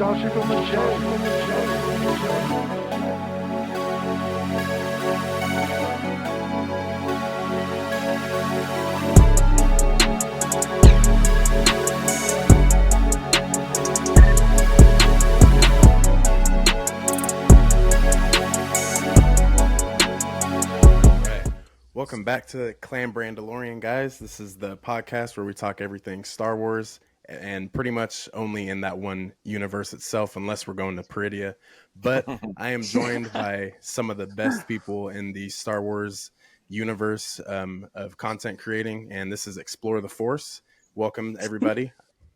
Joshy from the Welcome back to Clan Brandolorian, guys. This is the podcast where we talk everything Star Wars and pretty much only in that one universe itself, unless we're going to Peridia. But I am joined by some of the best people in the Star Wars universe of content creating, and this is Explore the Force. Welcome, everybody.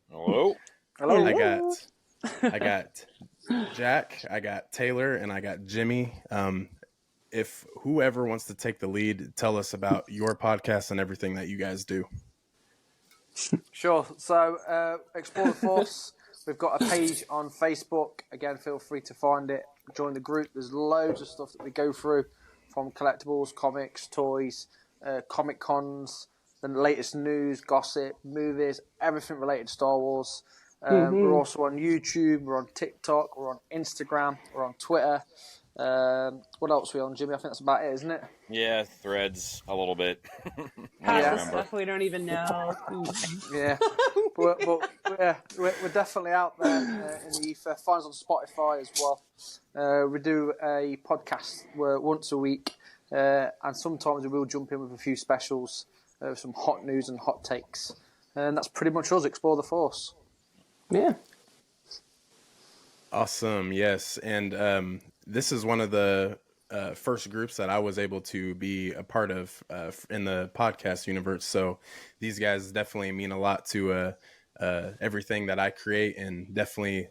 Hello. Hello. I got Jack, I got Taylor, and I got Jimmy. If whoever wants to take the lead, tell us about your podcast and everything that you guys do. Sure. So, Explore the Force. We've got a page on Facebook. Again, feel free to find it. Join the group. There's loads of stuff that we go through, from collectibles, comics, toys, comic cons, the latest news, gossip, movies, everything related to Star Wars. We're also on YouTube. We're on TikTok. We're on Instagram. We're on Twitter. What else are we on, Jimmy? I think that's about it, isn't it? Yeah, Threads a little bit. Stuff we don't even know. Yeah, but we're definitely out there in the ether. Find us on Spotify as well. We do a podcast once a week, and sometimes we will jump in with a few specials, some hot news and hot takes, and that's pretty much us. Explore the Force. Yeah. Awesome. Yes, and this is one of the first groups that I was able to be a part of in the podcast universe. So these guys definitely mean a lot to everything that I create, and definitely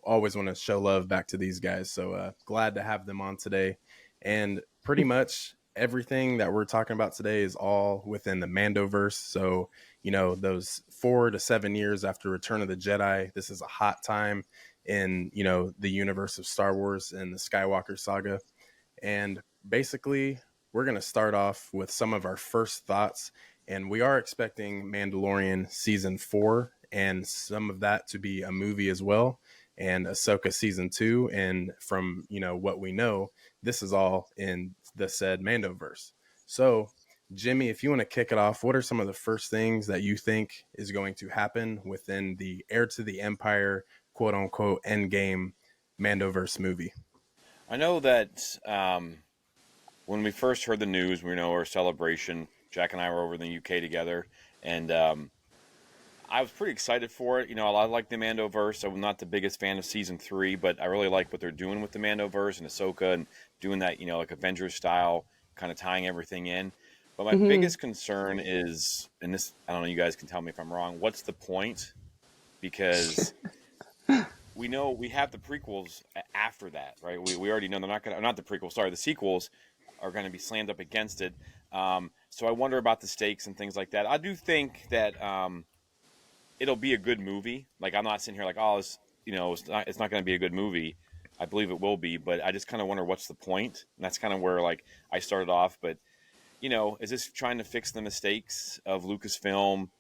always want to show love back to these guys. So glad to have them on today. And pretty much everything that we're talking about today is all within the Mandoverse. So, you know, those 4 to 7 years after Return of the Jedi, this is a hot time in, you know, the universe of Star Wars and the Skywalker saga. And basically, we're going to start off with some of our first thoughts. And we are expecting Mandalorian season 4 and some of that to be a movie as well, and Ahsoka season 2. And from, you know, what we know, this is all in the said Mandoverse. So, Jimmy, if you want to kick it off, what are some of the first things that you think is going to happen within the Heir to the Empire, quote unquote, endgame Mandoverse movie? I know that when we first heard the news, we know our celebration, Jack and I were over in the UK together, and I was pretty excited for it. You know, I like the Mandoverse. I'm not the biggest fan of season 3, but I really like what they're doing with the Mandoverse and Ahsoka and doing that, you know, like Avengers style, kind of tying everything in. But my biggest concern is, and this, I don't know, you guys can tell me if I'm wrong, what's the point? Because we know we have the prequels after that, right? We already know they're not going to, not the prequels, sorry, the sequels are going to be slammed up against it. So I wonder about the stakes and things like that. I do think that it'll be a good movie. Like, I'm not sitting here like, oh, it's, you know, it's not going to be a good movie. I believe it will be, but I just kind of wonder what's the point. And that's kind of where, like, I started off. But, you know, is this trying to fix the mistakes of Lucasfilm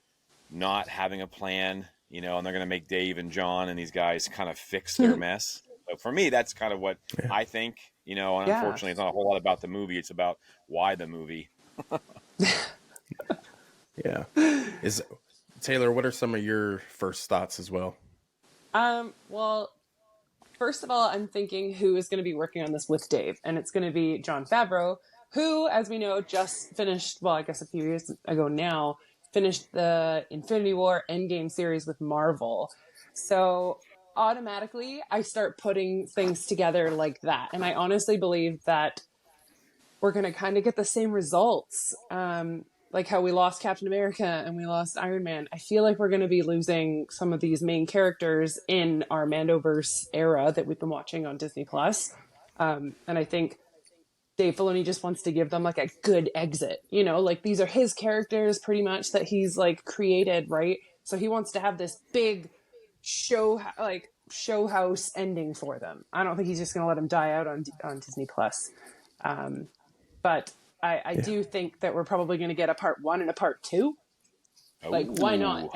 not having a plan, you know, and they're going to make Dave and John and these guys kind of fix their mess? So for me, that's kind of what I think, you know, and unfortunately it's not a whole lot about the movie. It's about why the movie. Yeah. Taylor, what are some of your first thoughts as well? Well, first of all, I'm thinking who is going to be working on this with Dave, and it's going to be Jon Favreau, who, as we know, just finished, well, I guess a few years ago now, finished the Infinity War Endgame series with Marvel. So automatically, I start putting things together like that. And I honestly believe that we're going to kind of get the same results. Like how we lost Captain America and we lost Iron Man. I feel like we're going to be losing some of these main characters in our Mandoverse era that we've been watching on Disney+. And I think Dave Filoni just wants to give them like a good exit, you know, like these are his characters pretty much that he's like created, right? So he wants to have this big show house ending for them. I don't think he's just going to let them die out on Disney+. But I do think that we're probably going to get a part 1 and a part 2. Like, why not?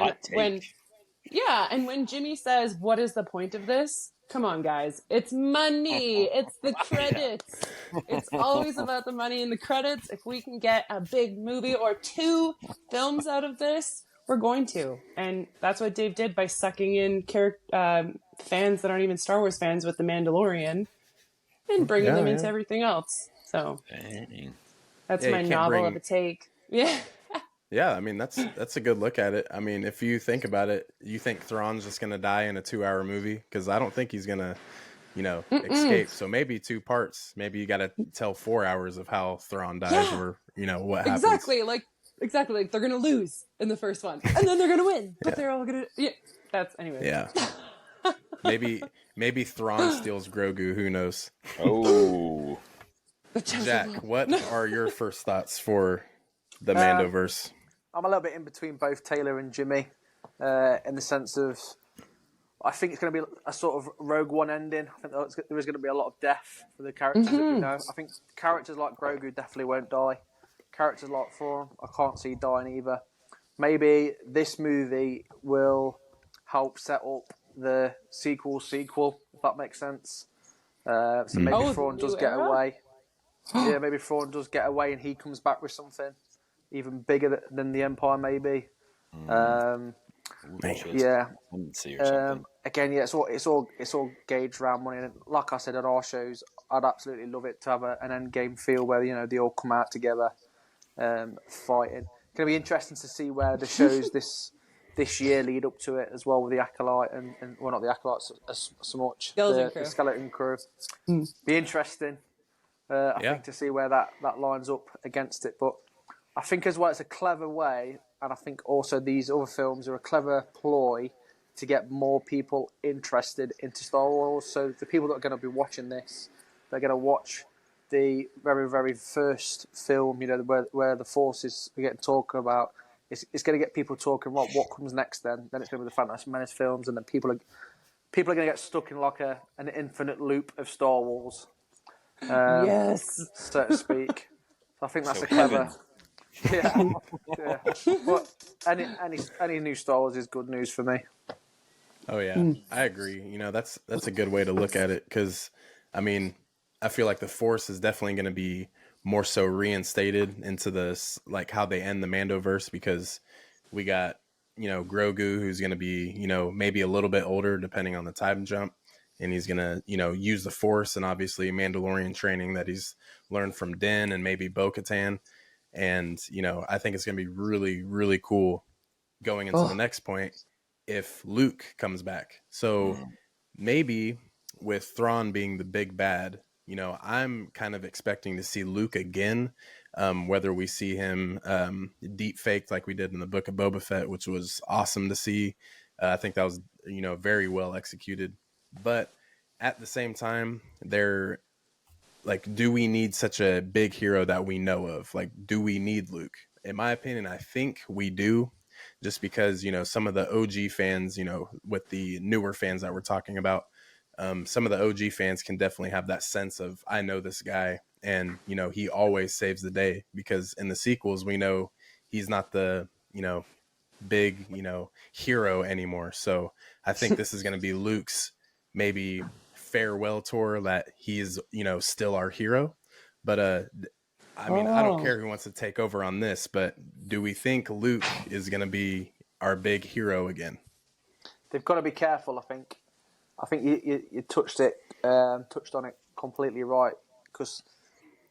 Yeah, and when Jimmy says, "What is the point of this?" Come on, guys. It's money. It's the credits. It's always about the money and the credits. If we can get a big movie or 2 films out of this, we're going to. And that's what Dave did by sucking in fans that aren't even Star Wars fans with The Mandalorian and bringing them into everything else. So Dang. that's Yeah, my you can't novel bring- of a take. Yeah. Yeah, I mean that's a good look at it. I mean, if you think about it, you think Thrawn's just gonna die in a 2-hour movie? Because I don't think he's gonna, escape. So maybe 2 parts. Maybe you got to tell 4 hours of how Thrawn dies, or what happens. Exactly. Like they're gonna lose in the first one, and then they're gonna win. But they're all gonna. Yeah. That's anyway. Yeah. maybe Thrawn steals Grogu. Who knows? Oh. Jack, what are your first thoughts for the Mandoverse? I'm a little bit in between both Taylor and Jimmy, in the sense of I think it's going to be a sort of Rogue One ending. I think there is going to be a lot of death for the characters that we know. I think characters like Grogu definitely won't die. Characters like Thrawn, I can't see dying either. Maybe this movie will help set up the sequel, if that makes sense. So maybe Thrawn does get away. Yeah, maybe Thrawn does get away and he comes back with something even bigger than the Empire, maybe. Yeah. Again, yeah, it's all gauged around money. And like I said at our shows, I'd absolutely love it to have an end game feel where they all come out together, fighting. It's going to be interesting to see where the shows this year lead up to it as well, with the Acolyte and well, not the Acolytes so much, the Skeleton Crew. Be interesting. I think to see where that lines up against it, but I think as well it's a clever way, and I think also these other films are a clever ploy to get more people interested into Star Wars. So the people that are going to be watching this, they're going to watch the very, very first film, where the Force is getting talked about. It's going to get people talking. What comes next? Then it's going to be the Phantom Menace films, and then people are going to get stuck in like an infinite loop of Star Wars. Yes, so to speak. So I think that's a clever. Yeah. But any new Star Wars is good news for me. Oh yeah, I agree. That's a good way to look at it, because I mean, I feel like the Force is definitely going to be more so reinstated into this, like how they end the Mandoverse, because we got Grogu, who's going to be maybe a little bit older depending on the time jump, and he's going to use the Force, and obviously Mandalorian training that he's learned from Din and maybe Bo-Katan. And, I think it's going to be really, really cool going into the next point if Luke comes back. So maybe with Thrawn being the big bad, I'm kind of expecting to see Luke again, whether we see him deep faked like we did in the Book of Boba Fett, which was awesome to see. I think that was, very well executed. But at the same time, do we need such a big hero that we know of? Like, do we need Luke? In my opinion, I think we do, just because, some of the OG fans, with the newer fans that we're talking about, some of the OG fans can definitely have that sense of, I know this guy, and, he always saves the day, because in the sequels, we know he's not the, big, hero anymore. So I think this is going to be Luke's maybe farewell tour, that he's still our hero. But I mean, I don't care who wants to take over on this, but do we think Luke is going to be our big hero again? They've got to be careful. I think you touched on it completely right, because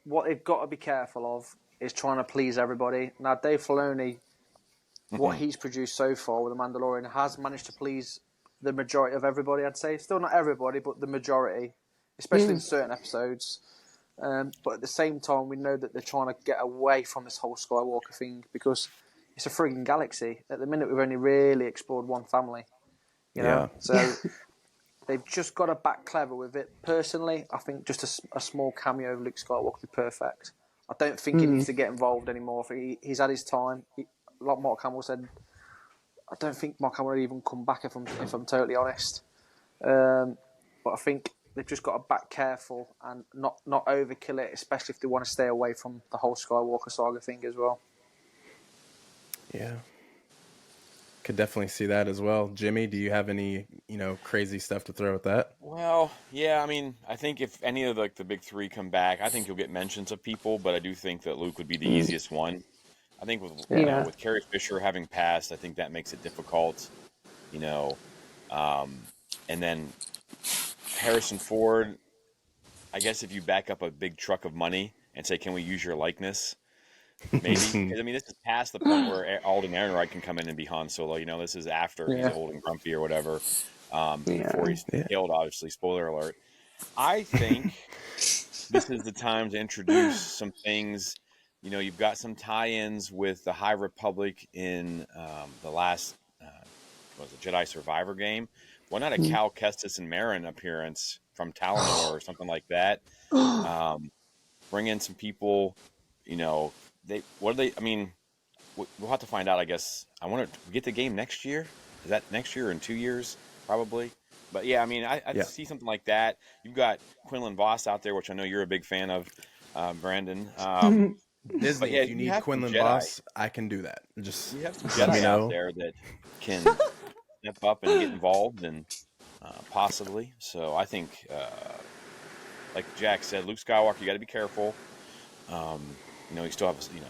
what they've got to be careful of is trying to please everybody. Now, Dave Filoni, what he's produced so far with The Mandalorian, has managed to please the majority of everybody, I'd say. Still not everybody, but the majority, especially in certain episodes. But at the same time, we know that they're trying to get away from this whole Skywalker thing, because it's a frigging galaxy. At the minute, we've only really explored one family. So they've just got to back clever with it. Personally, I think just a small cameo of Luke Skywalker would be perfect. I don't think he needs to get involved anymore. He's had his time. Like Mark Hamill said, I don't think Mark Hamill will even come back if I'm totally honest. But I think they've just got to back careful and not overkill it, especially if they want to stay away from the whole Skywalker saga thing as well. Yeah. could definitely see that as well. Jimmy, do you have any, crazy stuff to throw at that? Well, yeah, I mean, I think if any of the big three come back, I think you'll get mentions of people, but I do think that Luke would be the easiest one. I think with Yeah. with Carrie Fisher having passed, I think that makes it difficult, you know. And then Harrison Ford, I guess if you back up a big truck of money and say, "Can we use your likeness?" Maybe. 'Cause, I mean, this is past the point where Alden Ehrenreich can come in and be Han Solo. This is after he's Yeah. old and grumpy or whatever. Yeah. Before he's Yeah. killed, obviously. Spoiler alert. I think this is the time to introduce some things. You've got some tie-ins with the High Republic in the last, what was it, Jedi Survivor game. Why not a Cal Kestis and Marin appearance from Talonor or something like that? Bring in some people. I mean, we'll have to find out. I guess I want to get the game next year. Is that next year or in 2 years? Probably. But yeah, I mean, I Yeah. see something like that. You've got Quinlan Voss out there, which I know you're a big fan of, Brandon. Disney, yeah, if you you need have some Quinlan Jedi. Voss, I can do that. Just You have some let me Jedi out know. there that can step up and get involved, and possibly. So I think, like Jack said, Luke Skywalker, you got to be careful. You still have, you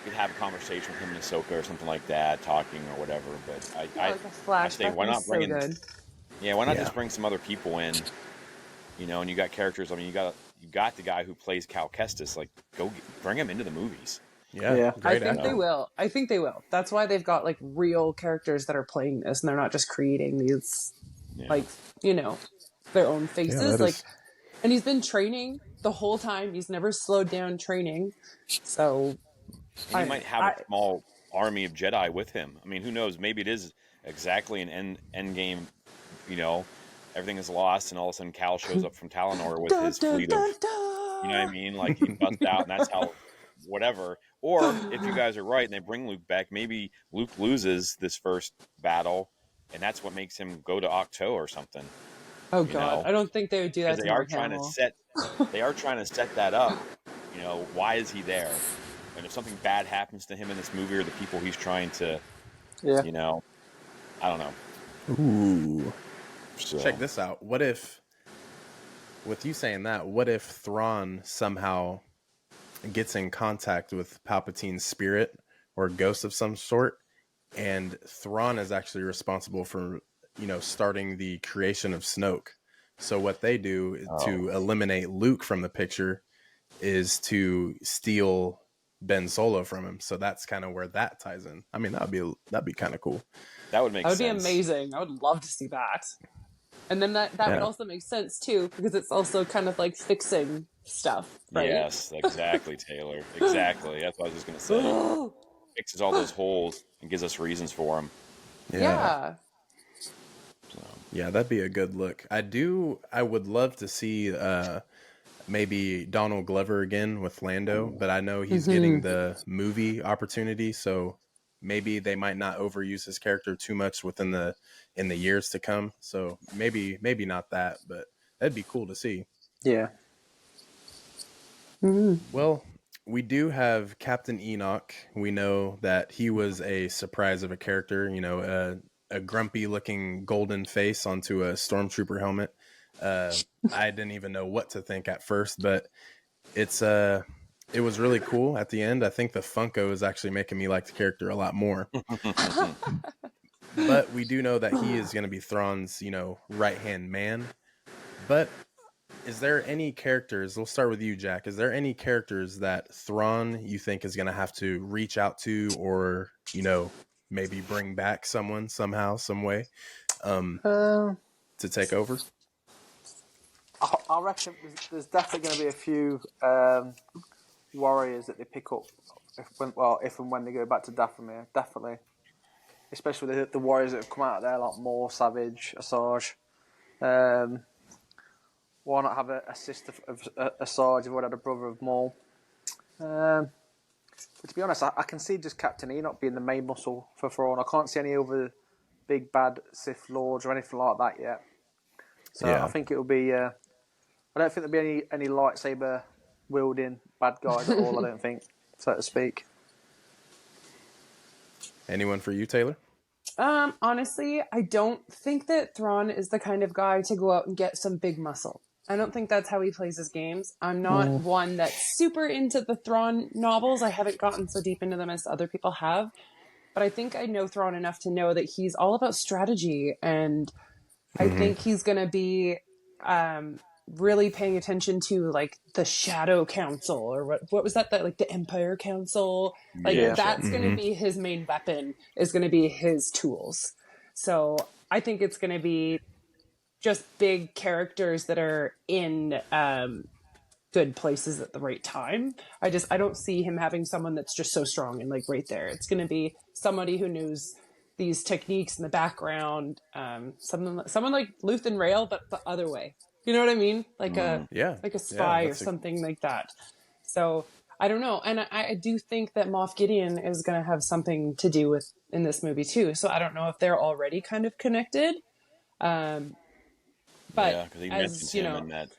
could have a conversation with him and Ahsoka or something like that, talking or whatever. But Like a I say, flashback why would be not bring so in? good. Yeah, why not Yeah. just bring some other people in? And you got characters. I mean, you got the guy who plays Cal Kestis. Like, bring him into the movies. Yeah, Yeah. great I think actor. they will. I think they will. That's why they've got like real characters that are playing this, and they're not just creating these, Yeah. like, their own faces. that Like, is- and he's been training the whole time. He's never slowed down training. So And he might have a small army of Jedi with him. I mean, who knows? Maybe it is exactly an end game. Everything is lost, and all of a sudden Cal shows up from Talonor with his fleet of. You know what I mean? Like he busts out, and that's how. Whatever. Or if you guys are right and they bring Luke back, maybe Luke loses this first battle, and that's what makes him go to Octo or something. Oh you God, know? I don't think they would do that Because to they are Mark trying to Hamill. set that up. Why is he there? And if something bad happens to him in this movie or the people he's trying to, Yeah. I don't know. Ooh. So, Check this out. What if, with you saying that, what if Thrawn somehow gets in contact with Palpatine's spirit or ghost of some sort, and Thrawn is actually responsible for, starting the creation of Snoke. So what they do to eliminate Luke from the picture is to steal Ben Solo from him. So that's kind of where that ties in. I mean, that'd be kind of cool. that would make That would be sense. amazing. I would love to see that. And then that would also make sense too, because it's also kind of like fixing stuff, right? Yes, exactly, Taylor. Exactly. That's what I was just going to say. Fixes all those holes and gives us reasons for them. Yeah. Yeah, that'd be a good look. I would love to see maybe Donald Glover again with Lando, but I know he's getting the movie opportunity, so maybe they might not overuse his character too much in the years to come. So maybe not that, but that'd be cool to see. Yeah. Well, we do have Captain Enoch. We know that he was a surprise of a character, a grumpy looking golden face onto a stormtrooper helmet. I didn't even know what to think at first, but it was really cool at the end. I think the Funko is actually making me like the character a lot more. But we do know that he is going to be Thrawn's, right-hand man. But is there any characters, we'll start with you, Jack. Is there any characters that Thrawn you think is going to have to reach out to or, maybe bring back someone somehow, some way to take over? I reckon there's definitely going to be a few warriors that they pick up if and when they go back to Dathomir. Definitely. Especially the warriors that have come out of there, like Maul, Savage, Asajj. Why not have a sister of Asajj if we had a brother of Maul? But to be honest, I can see just Captain Enoch being the main muscle for Thrawn. I can't see any other big bad Sith Lords or anything like that yet. So Yeah. I think it'll be... I don't think there'll be any lightsaber wielding bad guys at all, I don't think, so to speak. Anyone for you, Taylor? Honestly, I don't think that Thrawn is the kind of guy to go out and get some big muscle. I don't think that's how he plays his games. I'm not one that's super into the Thrawn novels. I haven't gotten so deep into them as other people have. But I think I know Thrawn enough to know that he's all about strategy. And I think he's going to be really paying attention to like the Shadow Council, or what was that like the Empire Council, like Yeah. that's going to be his main weapon, is going to be his tools. So I think it's going to be just big characters that are in good places at the right time. I don't see him having someone that's just so strong and like right there. It's going to be somebody who knows these techniques in the background, someone like Luthen Rail, but the other way. You know what I mean? Like a spy or something like that. So I don't know, and I do think that Moff Gideon is going to have something to do with in this movie too. So I don't know if they're already kind of connected. But because he mentions as you him know, in that.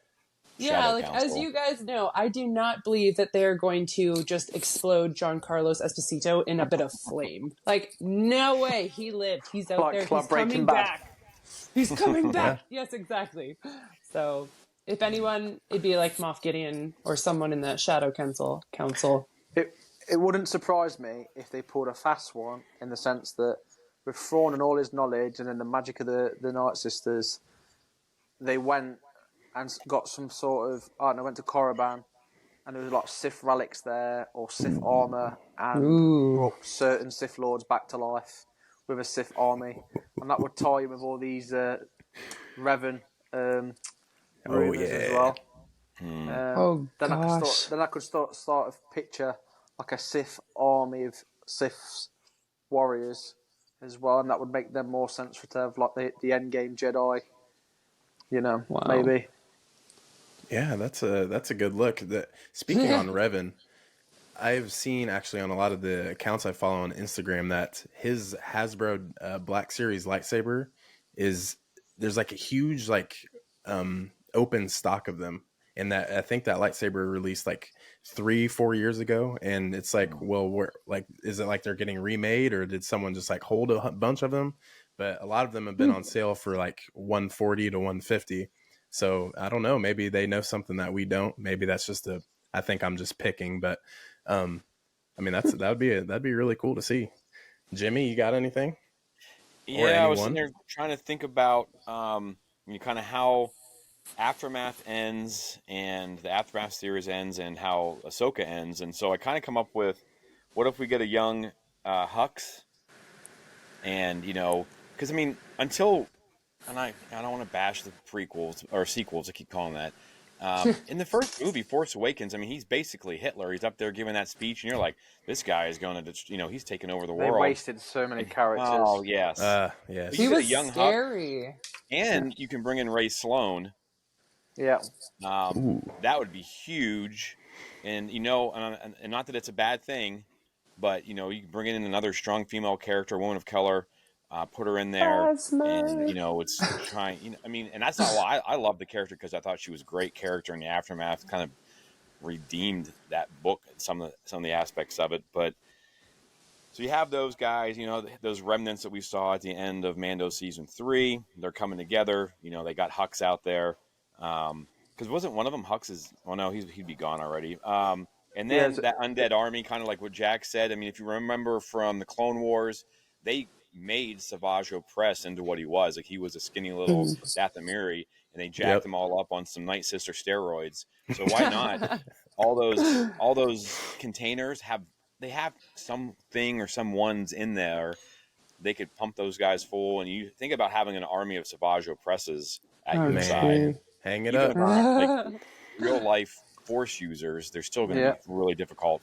yeah, Shadow like Council. as you guys know, I do not believe that they're going to just explode Giancarlo Esposito in a bit of flame. Like, no way. He lived. He's out there. He's coming back. He's coming back. Yes, exactly. So, if anyone, it'd be like Moff Gideon or someone in the Shadow Council. It wouldn't surprise me if they pulled a fast one, in the sense that with Thrawn and all his knowledge and then the magic of the Night Sisters, they went and got some sort of, I don't know, went to Korriban, and there was like Sith relics there, or Sith armor, and brought certain Sith lords back to life with a Sith army, and that would tie in with all these Revan rumors as well. Then I could start a picture like a Sith army of Sith warriors as well, and that would make them more sense to have like the Endgame Jedi. You know, maybe. Yeah, that's a good look. Speaking on Revan, I've seen actually on a lot of the accounts I follow on Instagram that his Hasbro Black Series lightsaber there's like a huge like open stock of them, and that I think that lightsaber released like 3-4 years ago, and it's like, well, is it like they're getting remade, or did someone just like hold a bunch of them? But a lot of them have been on sale for like $140 to $150. So I don't know. Maybe they know something that we don't. Maybe that's just I think I'm just picking, but I mean that'd be really cool to see. Jimmy, you got anything? Yeah, I was sitting there trying to think about kind of how Aftermath ends and the Aftermath series ends and how Ahsoka ends, and so I kind of come up with, what if we get a young Hux, and because I mean until. And I don't want to bash the prequels or sequels. I keep calling that. In the first movie, Force Awakens, I mean, he's basically Hitler. He's up there giving that speech, and you're like, this guy is going to, he's taking over the world. They wasted so many characters. Oh, yes. Yes. He was young scary. Huck, and you can bring in Ray Sloan. Yeah. That would be huge. And, and not that it's a bad thing, but, you can bring in another strong female character, woman of color. Put her in there, and it's trying. I mean, and that's not why I love the character, because I thought she was a great character in the Aftermath. Kind of redeemed that book, some of the aspects of it. But so you have those guys, those remnants that we saw at the end of Mando season 3. They're coming together. They got Hux out there, because wasn't one of them Hux's? Oh no, he'd be gone already. And then that undead army, kind of like what Jack said. I mean, if you remember from the Clone Wars, they made Savage Opress into what he was. Like, he was a skinny little Dathomiri, and they jacked them all up on some Night Sister steroids. So why not? all those containers have something or some ones in there. They could pump those guys full, and you think about having an army of Savage Opresses at your side. Hang it up. Like real life Force users, they're still going to be really difficult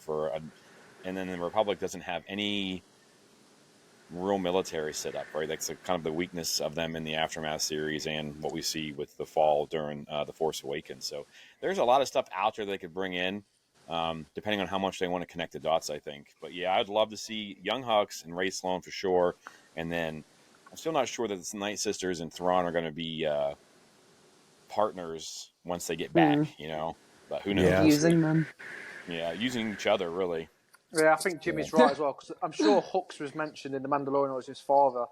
and then the Republic doesn't have any real military set up, right? That's kind of the weakness of them in the Aftermath series and what we see with the fall during The Force Awakens. So there's a lot of stuff out there they could bring in, depending on how much they want to connect the dots, I think. But yeah, I'd love to see young Hux and Ray Sloan for sure. And then I'm still not sure that the Night Sisters and Thrawn are going to be partners once they get back, But who knows? Using them. Yeah, using each other, really. Yeah, I think Jimmy's right as well, because I'm sure Hux was mentioned in The Mandalorian as his father.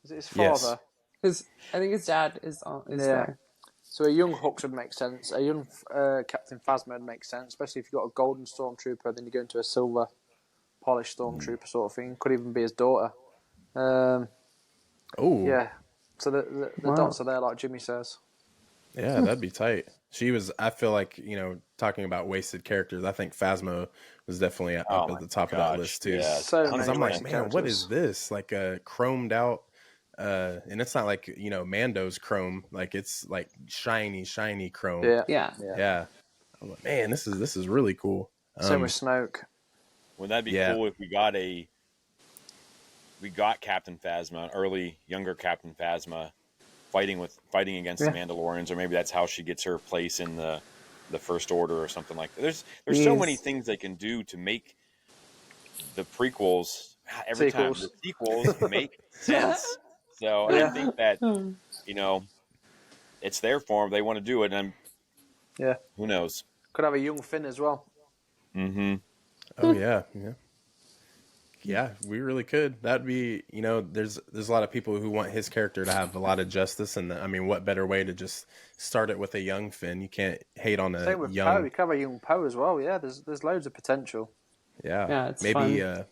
Is it his father? I think his dad is Yeah. there. So a young Hux would make sense. A young Captain Phasma would make sense, especially if you've got a golden stormtrooper, then you go into a silver polished stormtrooper sort of thing. Could even be his daughter. Oh, Yeah. So the Wow. dots are there, like Jimmy says. yeah, that'd be tight. She was. I feel like talking about wasted characters. I think Phasma was definitely up Oh at my the top of that list too. Yeah, So Because many I'm like, wasted man, what characters. is this? Like a chromed out, and it's not like Mando's chrome. Like it's like shiny chrome. Yeah. Yeah. Yeah. I'm like, man, this is really cool. Same with Snoke. Would that be Yeah. cool if we got Captain Phasma, early younger Captain Phasma, fighting against the Mandalorians, or maybe that's how she gets her place in the First Order or something like that. There's so many things they can do to make the prequels every Sequels. time the sequels make sense. So I think that it's their form. They want to do it, and Yeah. who knows? Could have a young Finn as well. Mm-hmm. Oh yeah. Yeah, we really could. That'd be, there's a lot of people who want his character to have a lot of justice, and I mean, what better way to just start it with a young Finn? You can't hate on a Same with young. Poe. You could have a young Poe as well. Yeah, there's loads of potential. Yeah, It's maybe. fun.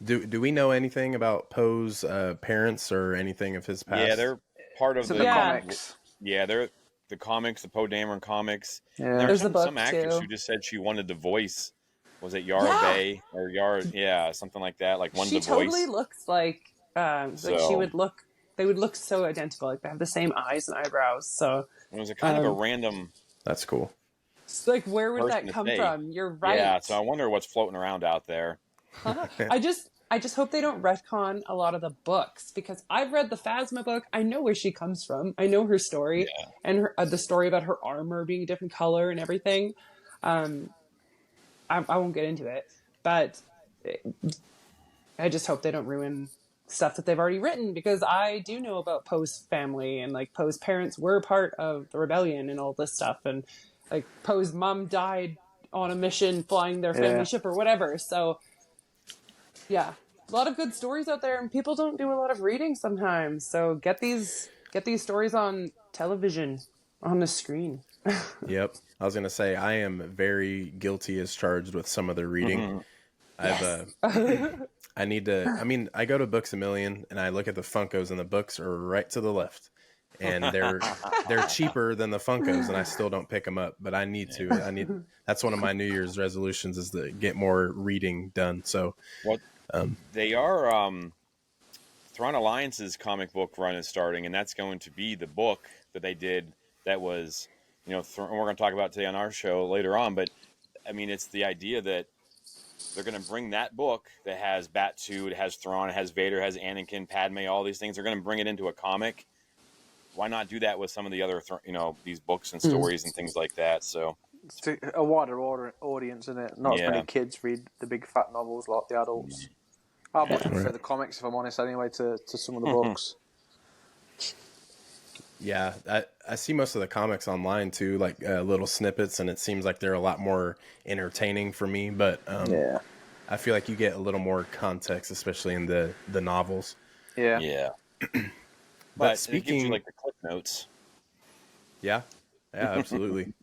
Do we know anything about Poe's parents or anything of his past? Yeah, they're part of It's in the the Yeah. comics. Yeah, they're the comics, the Poe Dameron comics. Yeah. And there There's was the book, some actress too. who just said she wanted to voice. Was it Yara Yeah. Bay or Yara? Yeah, something like that. Like wanted She to totally voice. looks like she So- would look. They would look so identical. Like they have the same eyes and eyebrows. So It was a kind of a random. That's cool. it's like, where would Person that to come say. from? You're right. Yeah, so I wonder what's floating around out there. I just hope they don't retcon a lot of the books, because I've read the Phasma book. I know where she comes from. I know her story and the story about her armor being a different color and everything. I won't get into it, but I just hope they don't ruin stuff that they've already written, because I do know about Poe's family, and like Poe's parents were part of the rebellion and all this stuff, and like Poe's mom died on a mission flying their family ship or whatever. So yeah, a lot of good stories out there, and people don't do a lot of reading sometimes. So get these stories on television, on the screen. Yep. I was gonna say I am very guilty as charged with some of the reading. I need to. I mean, I go to Books A Million and I look at the Funkos, and the books are right to the left, and they're cheaper than the Funkos, and I still don't pick them up. But I need to. That's one of my New Year's resolutions, is to get more reading done. So, They are Thrawn Alliance's comic book run is starting, and that's going to be the book that they did. That was, we're going to talk about today on our show later on. But I mean, it's the idea that they're going to bring that book that has Batu, it has Thrawn, it has Vader, it has Anakin, Padme, all these things. They're going to bring it into a comic. Why not do that with some of the other, these books and stories and things like that? So It's a wider audience, isn't it? Not as many kids read the big fat novels like the adults. I much prefer the comics, if I'm honest, anyway, to some of the books. yeah, I see most of the comics online too, like little snippets, and it seems like they're a lot more entertaining for me. But I feel like you get a little more context, especially in the novels. yeah. But speaking, it gives you like the clip notes. Yeah, absolutely.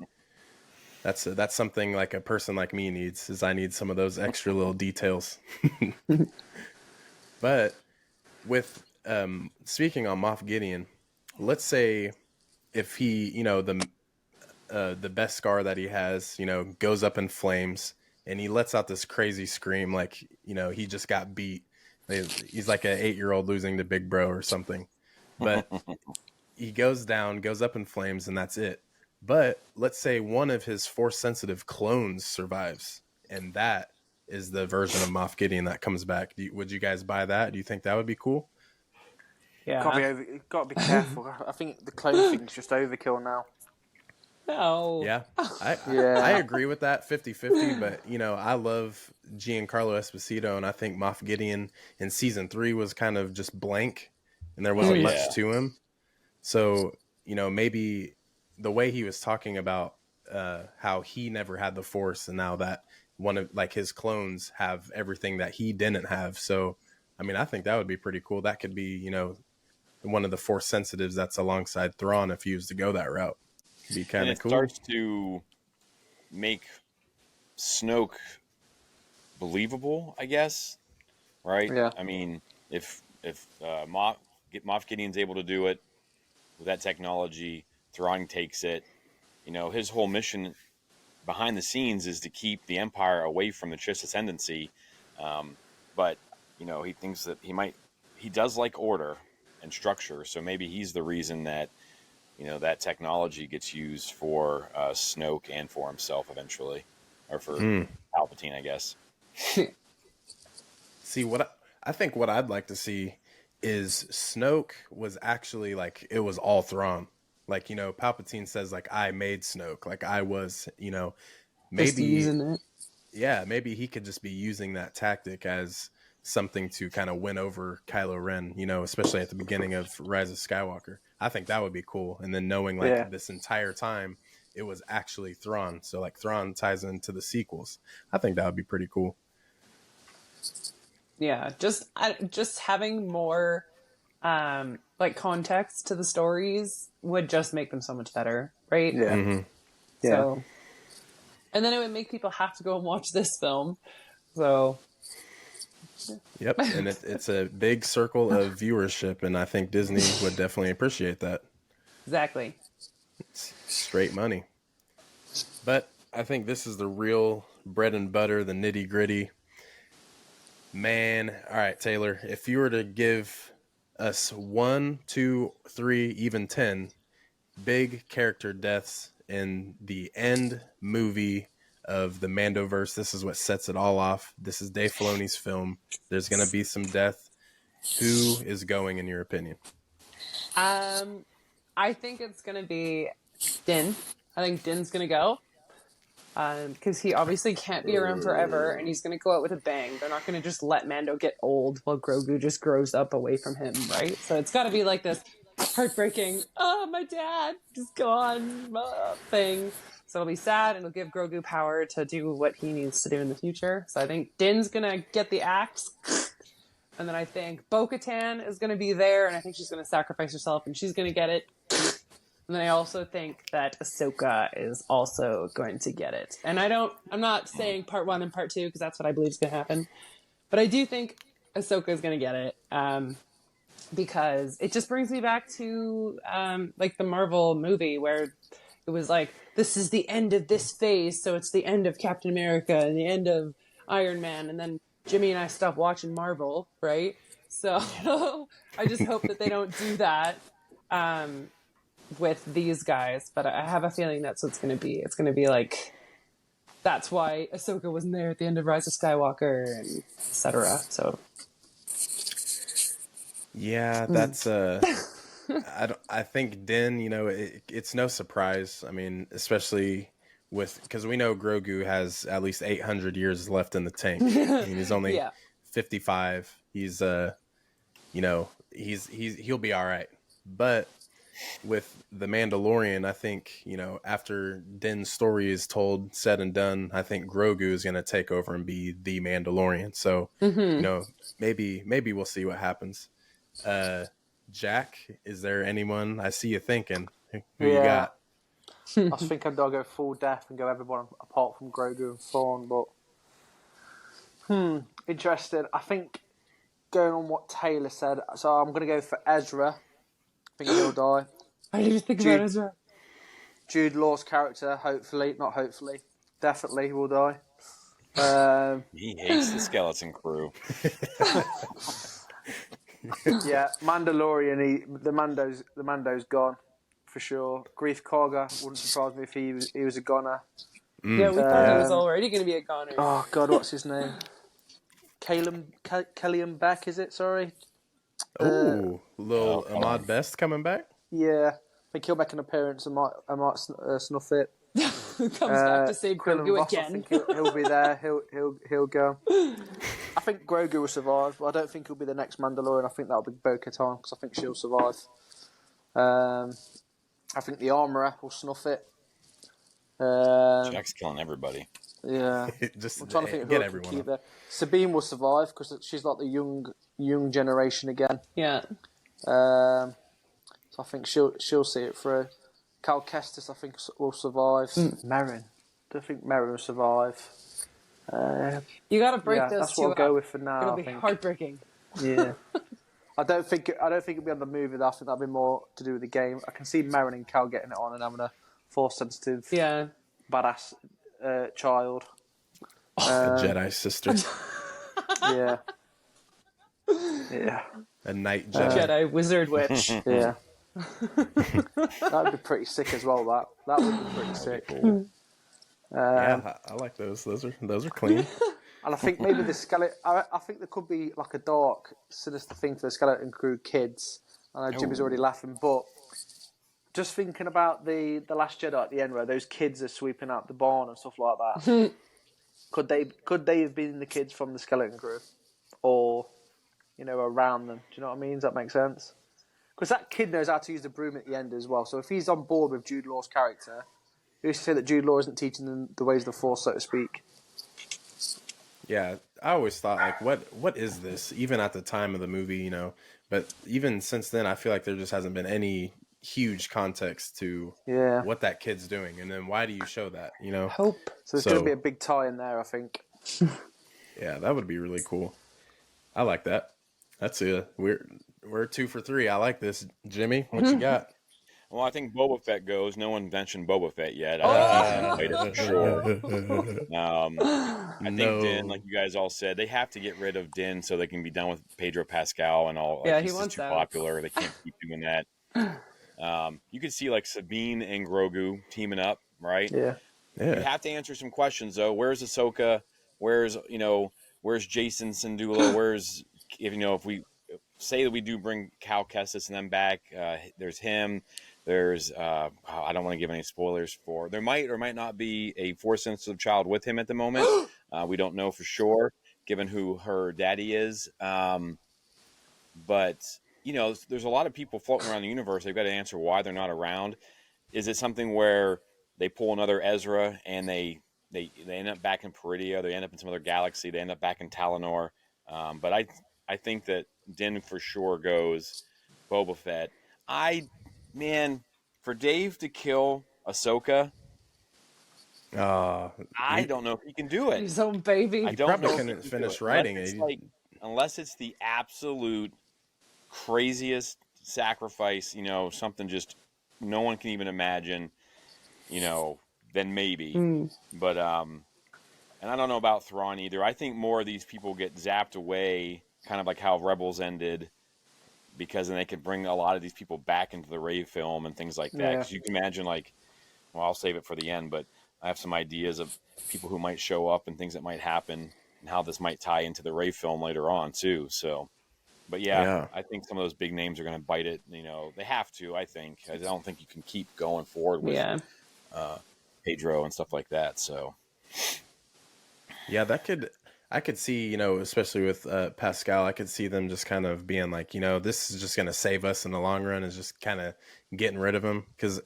That's something like a person like me needs, is I need some of those extra little details. But with speaking on Moff Gideon, let's say if he, the Beskar that he has, goes up in flames, and he lets out this crazy scream, like, he just got beat. He's like an 8-year-old losing to Big Bro or something. But he goes up in flames, and that's it. But let's say one of his Force-sensitive clones survives, and that is the version of Moff Gideon that comes back. Would you guys buy that? Do you think that would be cool? Yeah. Got to be careful. I think the clone thing's just overkill now. No. Yeah, I agree with that 50-50, but I love Giancarlo Esposito, and I think Moff Gideon in season 3 was kind of just blank, and there wasn't much to him. So maybe the way he was talking about how he never had the Force, and now that one of like his clones have everything that he didn't have. So, I mean, I think that would be pretty cool. That could be, you know, one of the Force sensitives that's alongside Thrawn if he was to go that route. It'd be kind And of it cool. starts to make Snoke believable, I guess. Right? Yeah. I mean, if Moff Gideon's able to do it with that technology, Thrawn takes it. You know, his whole mission behind the scenes is to keep the Empire away from the Chiss ascendancy. But you know, he thinks that he does like order and structure. So maybe he's the reason that, you know, that technology gets used for Snoke and for himself eventually, or for Palpatine, I guess. See, I think what I'd like to see is Snoke was actually like, it was all Thrawn. Like, you know, Palpatine says like, I made Snoke, like I was, you know, Just maybe, using it. yeah, maybe he could just be using that tactic as something to kind of win over Kylo Ren, you know, especially at the beginning of Rise of Skywalker. I think that would be cool. And then knowing like Yeah. this entire time it was actually Thrawn. So like Thrawn ties into the sequels. I think that would be pretty cool. Yeah, just having more like context to the stories would just make them so much better, right? Yeah. Mm-hmm. Yeah. So, and then it would make people have to go and watch this film. So, Yep. And it's a big circle of viewership. And I think Disney would definitely appreciate that. exactly. It's straight money. But I think this is the real bread and butter, the nitty gritty. Man, all right, Taylor, if you were to give us 1, 2, 3, even 10 big character deaths in the end movie of the Mandoverse, this is what sets it all off. This is Dave Filoni's film. There's going to be some death. Who is going, in your opinion? I think it's gonna be Din. I think Din's gonna go. Because he obviously can't be around forever, and he's going to go out with a bang. They're not going to just let Mando get old while Grogu just grows up away from him, right? So it's got to be like this heartbreaking, oh, my dad just gone thing. So it'll be sad, and it'll give Grogu power to do what he needs to do in the future. So I think Din's going to get the axe, and then I think Bo-Katan is going to be there, and I think she's going to sacrifice herself, and she's going to get it. And then I also think that Ahsoka is also going to get it. And I'm not saying part 1 and part 2 because that's what I believe is going to happen. But I do think Ahsoka is going to get it. Because it just brings me back to like the Marvel movie where it was like, this is the end of this phase. So it's the end of Captain America and the end of Iron Man. And then Jimmy and I stopped watching Marvel, right? So I just hope that they don't do that. With these guys, but I have a feeling that's what it's going to be. It's going to be like, that's why Ahsoka wasn't there at the end of Rise of Skywalker, and etc. So, Yeah, that's I think Din, you know, it's no surprise. I mean, especially because we know Grogu has at least 800 years left in the tank. I mean, he's only 55. He's you know, he'll be all right. But with the Mandalorian, I think, you know, after Din's story is told, said and done, I think Grogu is going to take over and be the Mandalorian. So, you know, maybe we'll see what happens. Jack, is there anyone? I see you thinking. Who you got? I was thinking I'd go full death and go everyone apart from Grogu and Thrawn, but interested. I think going on what Taylor said, so I'm going to go for Ezra. I think he'll die. I didn't even think about Ezra. Jude Law's character, definitely will die. He hates the skeleton crew. Yeah, Mandalorian. The Mando's gone for sure. Grief Karga wouldn't surprise me if he was a goner. Yeah, we thought he was already going to be a goner. Oh God, what's his name? Kellyan Beck, is it? Sorry. Oh, little Ahmad Best coming back. Yeah, I think he'll make an appearance. I might snuff it. Who comes back to save Grogu Voss, again? I think he'll be there. He'll go. I think Grogu will survive, but I don't think he'll be the next Mandalorian. I think that'll be Bo-Katan because I think she'll survive. I think the Armourer will snuff it. Jack's killing everybody. Yeah. Just I'm trying to think of who get I can everyone keep up. there. Sabine will survive because she's like the young generation again. Yeah. So I think she'll see it through. Cal Kestis, I think, will survive. Merrin. Don't think Merrin will survive. You got to break those that's two what I'll up. go with for now. It'll I be think. heartbreaking. Yeah. I don't think it'll be on the movie. I think that'll be more to do with the game. I can see Merrin and Cal getting it on and having a force sensitive, Yeah. badass child. A Jedi sister, Yeah. Yeah. a night Jedi. Jedi wizard witch. Yeah. That would be pretty sick as well. That would be pretty sick. Cool. Yeah, I like those. Those are clean. And I think maybe the skeleton. I think there could be like a dark, sinister thing for the Skeleton Crew kids. I know Jimmy's already laughing, but just thinking about the Last Jedi at the end, where those kids are sweeping out the barn and stuff like that. Could they have been the kids from the Skeleton Crew, or around them? Do you know what I mean? Does that make sense? Because that kid knows how to use the broom at the end as well. So if he's on board with Jude Law's character, who's to say that Jude Law isn't teaching them the ways of the Force, so to speak? Yeah, I always thought like, what is this? Even at the time of the movie, but even since then, I feel like there just hasn't been any huge context to what that kid's doing, and then why do you show that? Hope. So there's going to be a big tie in there, I think. Yeah, that would be really cool. I like that. That's we're 2 for 3. I like this, Jimmy. What you got? Well, I think Boba Fett goes. No one mentioned Boba Fett yet. I think he's for sure. I think Din, like you guys all said, they have to get rid of Din so they can be done with Pedro Pascal and all. Yeah, he's he wants too that. popular. They can't keep doing that. You could see like Sabine and Grogu teaming up, right? Yeah. You have to answer some questions though. Where's Ahsoka? Where's Jason Syndulla? Where's if we say that we do bring Cal Kestis and them back, there's him. There's I don't want to give any spoilers for. There might or might not be a force sensitive child with him at the moment. We don't know for sure, given who her daddy is. But there's a lot of people floating around the universe. They've got to answer why they're not around. Is it something where they pull another Ezra and they end up back in Peridia? They end up in some other galaxy. They end up back in Talinor. But I think that Din for sure goes. Boba Fett. For Dave to kill Ahsoka, I don't know if he can do it. His own baby. I don't probably know if couldn't he can finish do it. writing Unless it's the absolute craziest sacrifice, something just no one can even imagine, then maybe. But and I don't know about Thrawn either. I think more of these people get zapped away, kind of like how Rebels ended, because then they could bring a lot of these people back into the Rave film and things like that. Because you can imagine, I'll save it for the end, but I have some ideas of people who might show up and things that might happen and how this might tie into the Rave film later on too. So, but yeah. I think some of those big names are going to bite it. They have to. I think. I don't think you can keep going forward with Pedro and stuff like that. So, yeah, I could see, especially with Pascal, I could see them just kind of being like, this is just going to save us in the long run, is just kind of getting rid of him. Because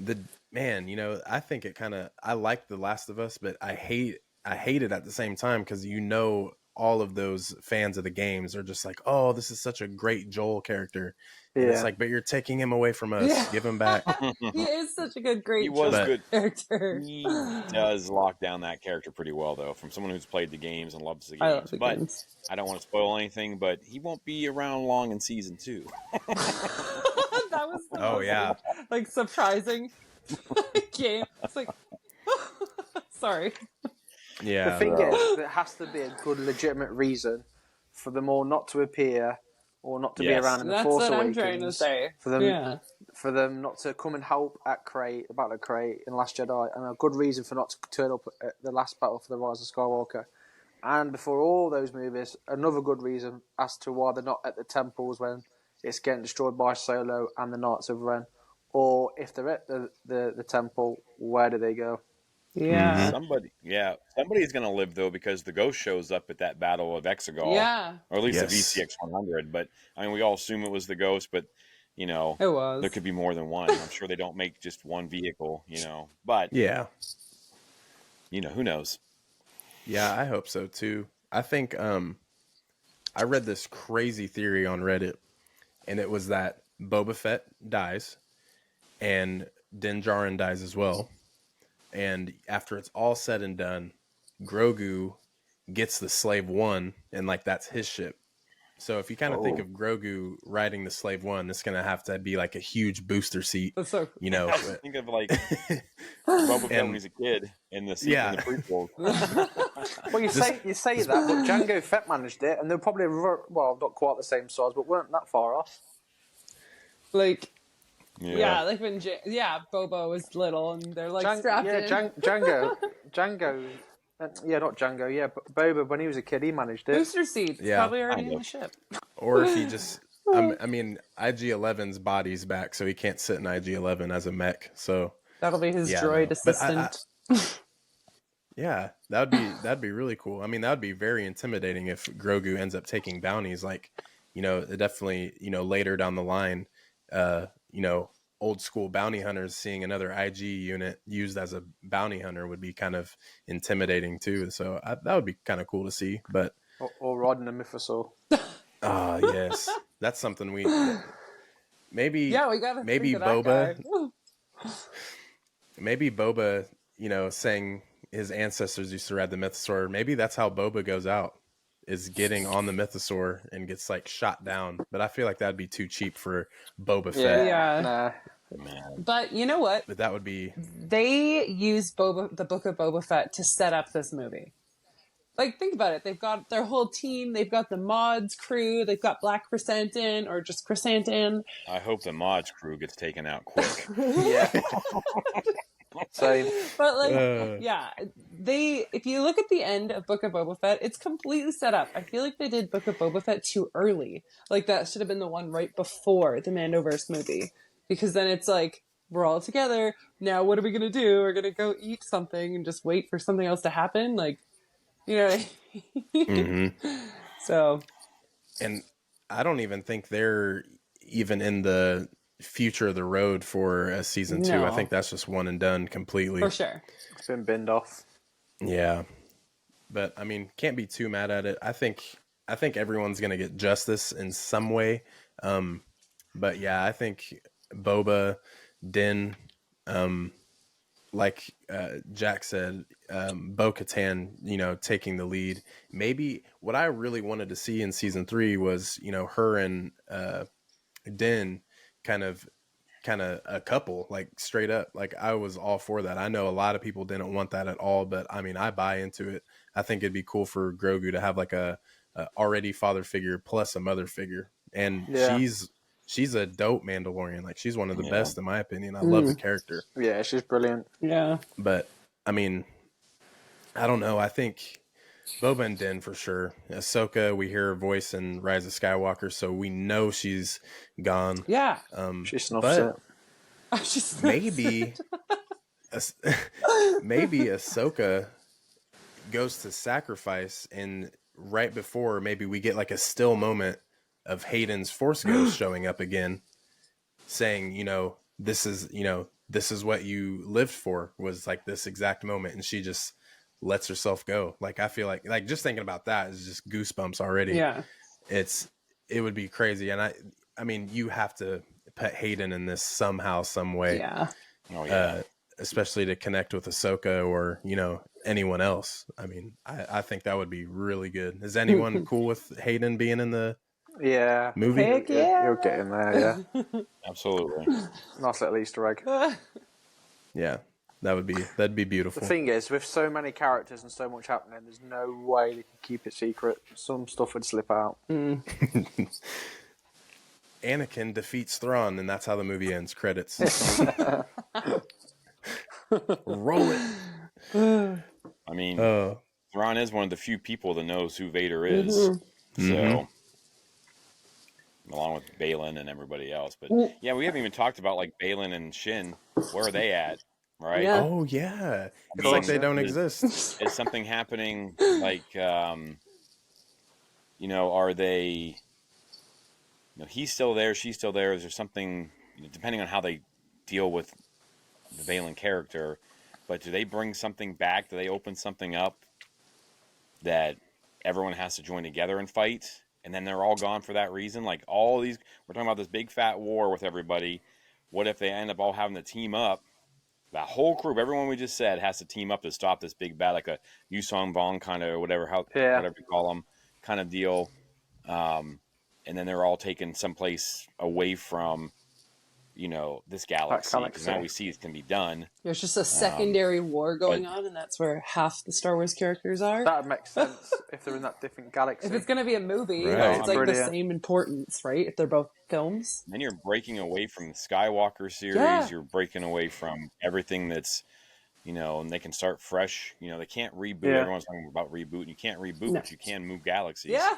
I think I like The Last of Us, but I hate it at the same time, because all of those fans of the games are just like, oh, this is such a great Joel character. And it's like, but you're taking him away from us. Yeah. Give him back. He is such a great he was Joel good character. He does lock down that character pretty well, though, from someone who's played the games and loves the games. I love the games. I don't want to spoil anything, but he won't be around long in season 2. That was the most, surprising game. It's like, sorry. Yeah. The thing is, there has to be a good, legitimate reason for them all not to appear or not to be around in the Force Awakens. That's what I'm trying to say. For them not to come and help at Crate, the Battle of Crate in Last Jedi, and a good reason for not to turn up at the last battle for the Rise of Skywalker. And before all those movies, another good reason as to why they're not at the temples when it's getting destroyed by Solo and the Knights of Ren. Or if they're at the temple, where do they go? Yeah. Somebody's going to live, though, because the Ghost shows up at that Battle of Exegol. Yeah. Or at least the VCX 100. But, we all assume it was the Ghost, but, it was. There could be more than one. I'm sure they don't make just one vehicle, but... Yeah. who knows? Yeah, I hope so too. I think I read this crazy theory on Reddit, and it was that Boba Fett dies and Din Djarin dies as well. And after it's all said and done, Grogu gets the Slave One, and like that's his ship. So if you kind of think of Grogu riding the Slave One, it's gonna have to be like a huge booster seat, That's so you know. Think of like Boba Fett And- when he's a kid in the Yeah. in the prequels. Well, you say that, but Jango Fett managed it, and they're probably not quite the same size, but weren't that far off. like Yeah. like when Boba was little and they're like strapped in. Django, not Django, but Boba, when he was a kid, he managed it. Booster seats, Yeah, probably already kind in of. the ship. Or if he just, I mean, IG-11's body's back, so he can't sit in IG-11 as a mech. So That'll be his Yeah, droid no. But assistant. yeah, that'd be really cool. I mean, that would be very intimidating if Grogu ends up taking bounties. Like, definitely, later down the line, old school bounty hunters seeing another IG unit used as a bounty hunter would be kind of intimidating too. So that would be kind of cool to see. But Or riding a mythosaur. yes, that's something maybe. Yeah, we gotta maybe think of that Boba. guy. Maybe Boba, saying his ancestors used to ride the mythosaur. Maybe that's how Boba goes out, is getting on the mythosaur and gets like shot down. But I feel like that'd be too cheap for Boba Fett. Yeah. Nah. Man. But you know what? But that would be They used the Book of Boba Fett to set up this movie. Like, think about it. They've got their whole team. They've got the mods crew. They've got Black Chrysanthemum or just Chrysanthemum. I hope the mods crew gets taken out quick. Yeah. Same. But like, Uh. if you look at the end of Book of Boba Fett, it's completely set up. I feel like they did Book of Boba Fett too early. Like, that should have been the one right before the Mandoverse movie. Because then it's like, we're all together. Now what are we going to do? We're going to go eat something and just wait for something else to happen? Like, you know what I mean? So. and I don't even think they're even in the future of the road for a season 2. I No. think that's just one and done completely. For sure. It's been binned off. Yeah. But I mean, can't be too mad at it. I think everyone's gonna get justice in some way. But yeah, I think Boba, Din, like Jack said, Bo-Katan, taking the lead. Maybe what I really wanted to see in season 3 was, her and Din kind of a couple, like straight up. Like, I was all for that. I know a lot of people didn't want that at all, but I mean, I buy into it. I think it'd be cool for Grogu to have like a already father figure plus a mother figure, and she's a dope Mandalorian. Like, she's one of the best in my opinion. I love the character. Yeah, she's brilliant. Yeah. But I mean, I don't know. I think Boba and Din for sure. Ahsoka, we hear her voice in Rise of Skywalker, so we know she's gone. Yeah. She snuffs but it. maybe maybe Ahsoka goes to sacrifice, and right before, maybe we get like a still moment of Hayden's Force Ghost showing up again, saying, this is what you lived for, was like this exact moment, and she just lets herself go. Like, I feel like just thinking about that is just goosebumps already. Yeah. It would be crazy. And I mean, you have to put Hayden in this somehow, some way. Yeah. Oh yeah. Especially to connect with Ahsoka or, anyone else. I mean, I think that would be really good. Is anyone cool with Hayden being in the movie? Heck yeah. You'll get in there, yeah. Absolutely. Nice little Easter egg. Yeah, that'd be beautiful. The thing is, with so many characters and so much happening, there's no way they can keep it secret. Some stuff would slip out. Anakin defeats Thrawn, and that's how the movie ends. Credits. Roll it. I mean, Thrawn is one of the few people that knows who Vader is. So, along with Balin and everybody else. But yeah, we haven't even talked about like Balin and Shin. Where are they at? Right? Yeah. Oh yeah, it's like they don't exist. Is something happening? Like, are they? He's still there. She's still there. Is there something? Depending on how they deal with the Balin character, but do they bring something back? Do they open something up that everyone has to join together and fight, and then they're all gone for that reason? Like all these, we're talking about this big fat war with everybody. What if they end up all having to team up? That whole group, everyone we just said, has to team up to stop this big bad, like a Yusong Bong kind of, or whatever you call them, kind of deal. And then they're all taken someplace away from, this galaxy, because now we see it can be done. There's just a secondary war going on, and that's where half the Star Wars characters are. That makes sense if they're in that different galaxy. If it's going to be a movie, Right. it's like the same importance, right? If they're both films. And then you're breaking away from the Skywalker series. Yeah. You're breaking away from everything that's, and they can start fresh. They can't reboot. Yeah. Everyone's talking about reboot, and you can't reboot, but you can move galaxies. Yeah.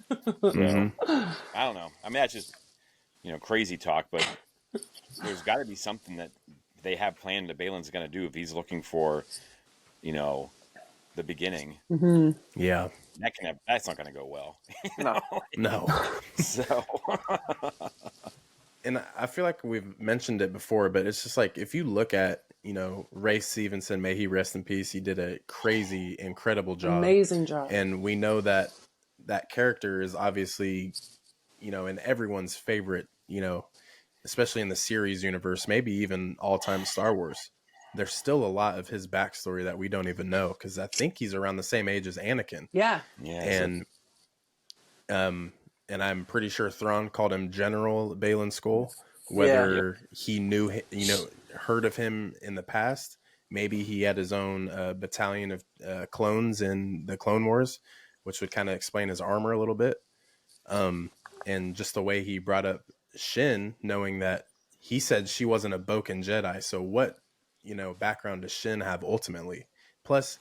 So, I don't know. I mean, that's just, crazy talk, but there's got to be something that they have planned that Balin's going to do if he's looking for, the beginning. Mm-hmm. Yeah. That's not going to go well. No. So. And I feel like we've mentioned it before, but it's just like, if you look at, Ray Stevenson, may he rest in peace. He did a crazy, incredible job. Amazing job. And we know that character is obviously, in everyone's favorite, especially in the series universe, maybe even all-time Star Wars. There's still a lot of his backstory that we don't even know, because I think he's around the same age as Anakin. Yeah. And I'm pretty sure Thrawn called him General Balin Skull. Whether he knew, heard of him in the past, maybe he had his own battalion of clones in the Clone Wars, which would kind of explain his armor a little bit. And just the way he brought up Shin, knowing that he said she wasn't a Boken Jedi. So what, background does Shin have ultimately? Plus,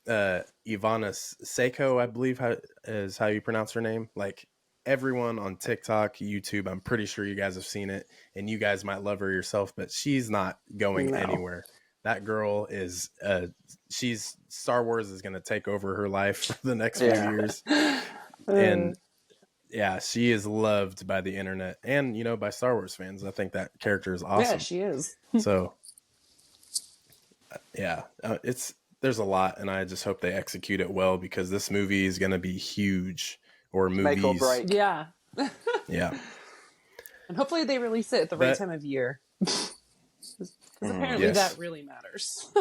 Ivana Seiko, I believe is how you pronounce her name. Like, everyone on TikTok, YouTube, I'm pretty sure you guys have seen it, and you guys might love her yourself, but she's not going anywhere. That girl is, Star Wars is going to take over her life for the next few years. And yeah, she is loved by the internet and, by Star Wars fans. I think that character is awesome. Yeah, she is. So yeah, there's a lot, and I just hope they execute it well, because this movie is going to be huge, or movies. Make or break. Yeah. Yeah. And hopefully they release it at the right time of year. Because apparently that really matters.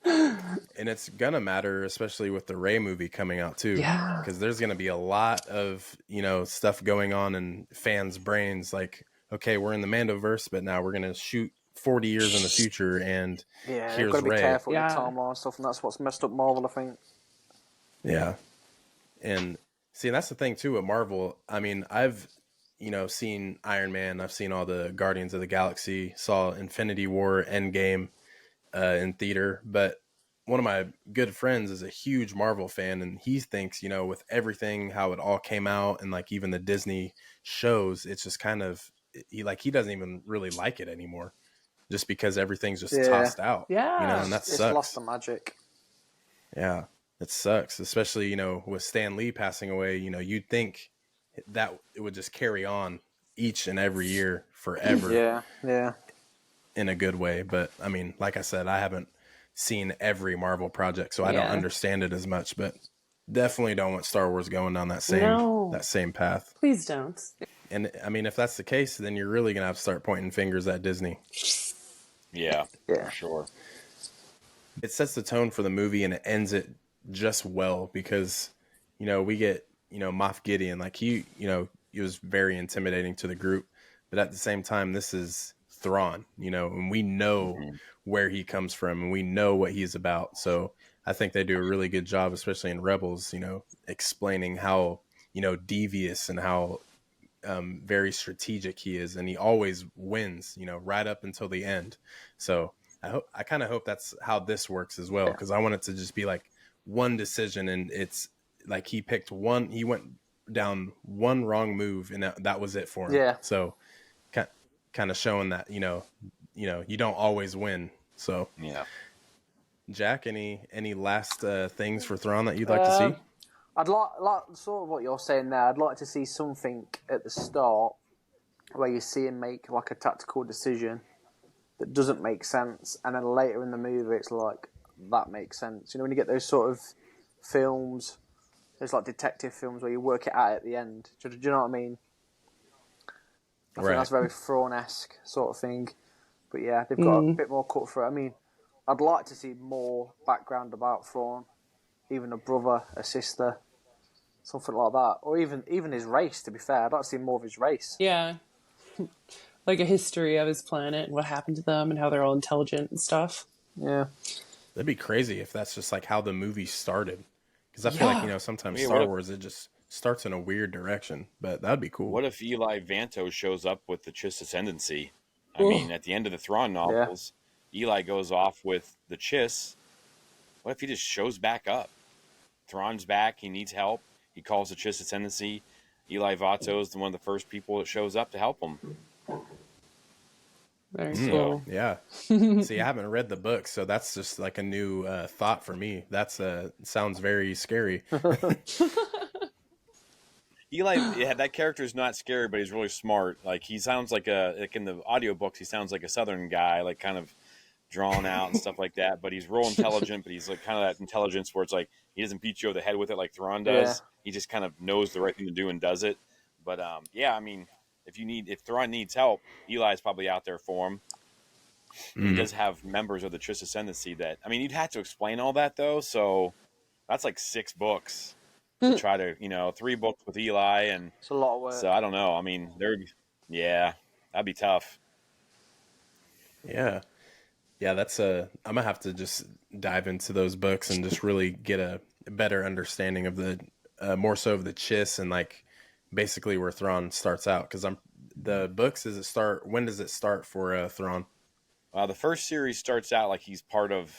And it's going to matter, especially with the Rey movie coming out too. Yeah. Because there's going to be a lot of, stuff going on in fans' brains. Like, okay, we're in the Mandoverse, but now we're going to shoot 40 years in the future, and here's got to be Rey. careful with the timeline and stuff, and that's what's messed up Marvel, I think. Yeah. And see, and that's the thing too with Marvel. I mean, I've, seen Iron Man, I've seen all the Guardians of the Galaxy, saw Infinity War, Endgame in theater, but one of my good friends is a huge Marvel fan, and he thinks, with everything, how it all came out, and like even the Disney shows, it's just kind of, he doesn't even really like it anymore, just because everything's just tossed out. Yeah. And that It's sucks. lost the magic. Yeah, it sucks, especially, with Stan Lee passing away. You'd think that it would just carry on each and every year forever. Yeah. In a good way. But I mean, like I said, I haven't seen every Marvel project, so I don't understand it as much, but definitely don't want Star Wars going down that same path. Please don't. And I mean, if that's the case, then you're really going to have to start pointing fingers at Disney. Yeah, for sure. It sets the tone for the movie, and it ends it just well, because, we get, Moff Gideon, like he was very intimidating to the group, but at the same time, this is Thrawn, and we know where he comes from, and we know what he's about. So I think they do a really good job, especially in Rebels, explaining how, devious and how very strategic he is, and he always wins, right up until the end. So I kind of hope that's how this works as well, because I want it to just be like one decision, and it's like he went down one wrong move, and that was it for him. Yeah. So kind of showing that, you don't always win. So yeah. Jack, any last things for Thrawn that you'd like to see? I'd like sort of what you're saying there. I'd like to see something at the start where you see him make like a tactical decision, that doesn't make sense, and then later in the movie it's like that makes sense. You know, when you get those sort of films, there's like detective films where you work it out at the end. Do you know what I mean? I think that's very Thrawn-esque sort of thing. But yeah, they've got a bit more cut for it. I mean, I'd like to see more background about Thrawn, even a brother, a sister, something like that, or even his race. To be fair, I'd like to see more of his race. Yeah, like a history of his planet and what happened to them and how they're all intelligent and stuff. Yeah, that'd be crazy if that's just like how the movie started. Because I feel like, you know, sometimes Star Wars, it just starts in a weird direction, but that'd be cool. What if Eli Vanto shows up with the Chiss Ascendancy? I mean, at the end of the Thrawn novels, Eli goes off with the Chiss. What if he just shows back up? Thrawn's back. He needs help. He calls the Chiss Ascendancy. Eli Vanto is one of the first people that shows up to help him. Very cool. Yeah. See, I haven't read the book, so that's just like a new thought for me. That's sounds very scary. Eli, yeah, that character is not scary, but he's really smart. Like, he sounds like in the audiobooks, he sounds like a Southern guy, like kind of drawn out and stuff like that. But he's real intelligent, but he's like kind of that intelligence where it's like he doesn't beat you over the head with it like Thrawn does. Yeah. He just kind of knows the right thing to do and does it. But yeah, I mean, if Thrawn needs help, Eli's probably out there for him. He does have members of the Chiss Ascendancy that, I mean, you'd have to explain all that though. So that's like 6 books. To try to, 3 books with Eli, and it's a lot of work. So I don't know. I mean, that'd be tough. Yeah, that's I'm gonna have to just dive into those books and just really get a better understanding of the more so of the Chiss and like basically where Thrawn starts out. Because the books when does it start for Thrawn? The first series starts out like he's part of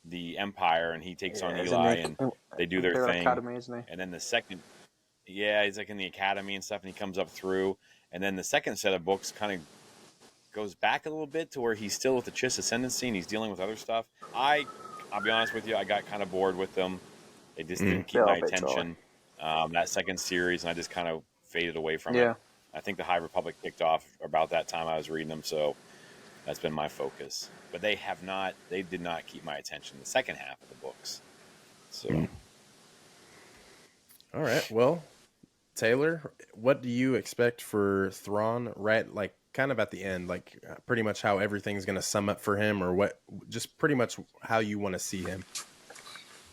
the Empire and he takes on Eli and they do their thing. Academy, isn't he? And then the second, he's like in the academy and stuff, and he comes up through. And then the second set of books kind of goes back a little bit to where he's still with the Chiss Ascendancy and he's dealing with other stuff. I'll be honest with you, I got kind of bored with them. They just didn't keep my attention. That second series, and I just kind of faded away from it. I think the High Republic kicked off about that time I was reading them, so that's been my focus. But they did not keep my attention the second half of the books. So. All right. Well, Taylor, what do you expect for Thrawn, right? Like kind of at the end, like pretty much how everything's going to sum up for him, or just pretty much how you want to see him.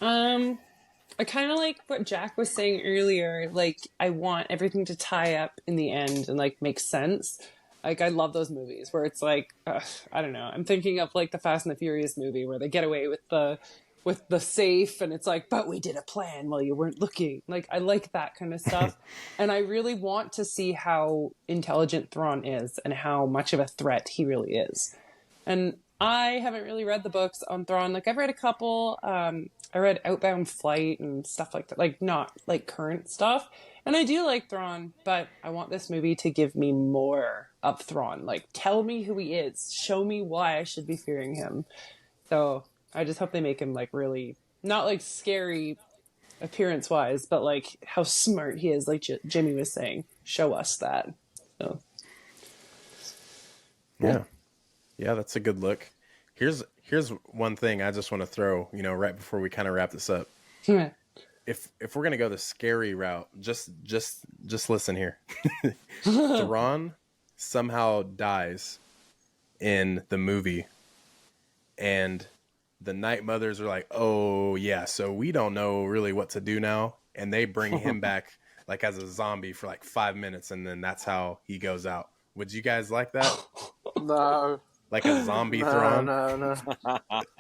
I kind of like what Jack was saying earlier. Like, I want everything to tie up in the end and like make sense. Like, I love those movies where it's like, I don't know. I'm thinking of like the Fast and the Furious movie where they get away with the safe and it's like, but we did a plan while you weren't looking. Like, I like that kind of stuff. And I really want to see how intelligent Thrawn is and how much of a threat he really is. And I haven't really read the books on Thrawn. Like, I've read a couple. I read Outbound Flight and stuff like that. Like, not like current stuff. And I do like Thrawn, but I want this movie to give me more of Thrawn. Like, tell me who he is. Show me why I should be fearing him. So I just hope they make him like really, not like scary appearance-wise, but like how smart he is, like Jimmy was saying. Show us that. So. Yeah, that's a good look. Here's one thing I just want to throw, right before we kind of wrap this up. If we're gonna go the scary route, just listen here. Thrawn somehow dies in the movie, and the Night Mothers are like, "Oh yeah, so we don't know really what to do now," and they bring him back like as a zombie for like 5 minutes, and then that's how he goes out. Would you guys like that? No. Like a zombie Thrawn? No.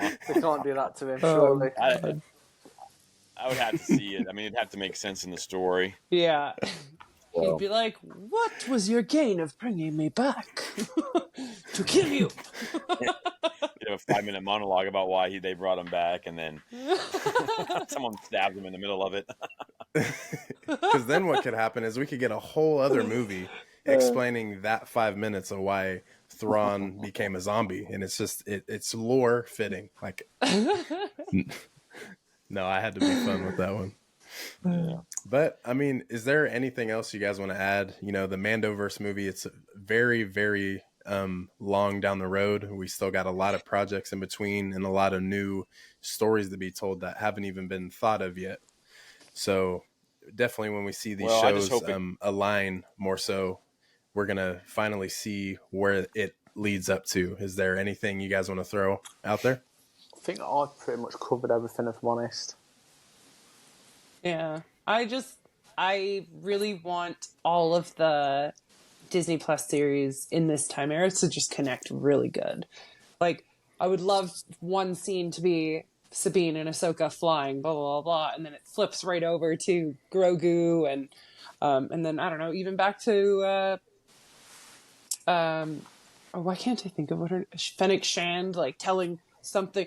They can't do that to him, surely. I would have to see it. I mean, it'd have to make sense in the story. Yeah. He'd be like, what was your gain of bringing me back? To kill you. You'd have a 5-minute monologue about why they brought him back, and then someone stabbed him in the middle of it. Because then what could happen is we could get a whole other movie explaining that 5 minutes of why Thrawn became a zombie, and it's just it's lore fitting. Like, no, I had to be fun with that one. Yeah. But I mean, is there anything else you guys want to add? The Mandoverse movie, it's very, very long down the road. We still got a lot of projects in between and a lot of new stories to be told that haven't even been thought of yet. So definitely when we see these Well, I just shows hope it. align more so, we're going to finally see where it leads up to. Is there anything you guys want to throw out there? I think I've pretty much covered everything, if I'm honest. Yeah. I really want all of the Disney Plus series in this time era to just connect really good. Like, I would love one scene to be Sabine and Ahsoka flying, blah, blah, blah, blah, and then it flips right over to Grogu and then, I don't know, even back to, why can't I think of what her, Fennec Shand, like, telling something,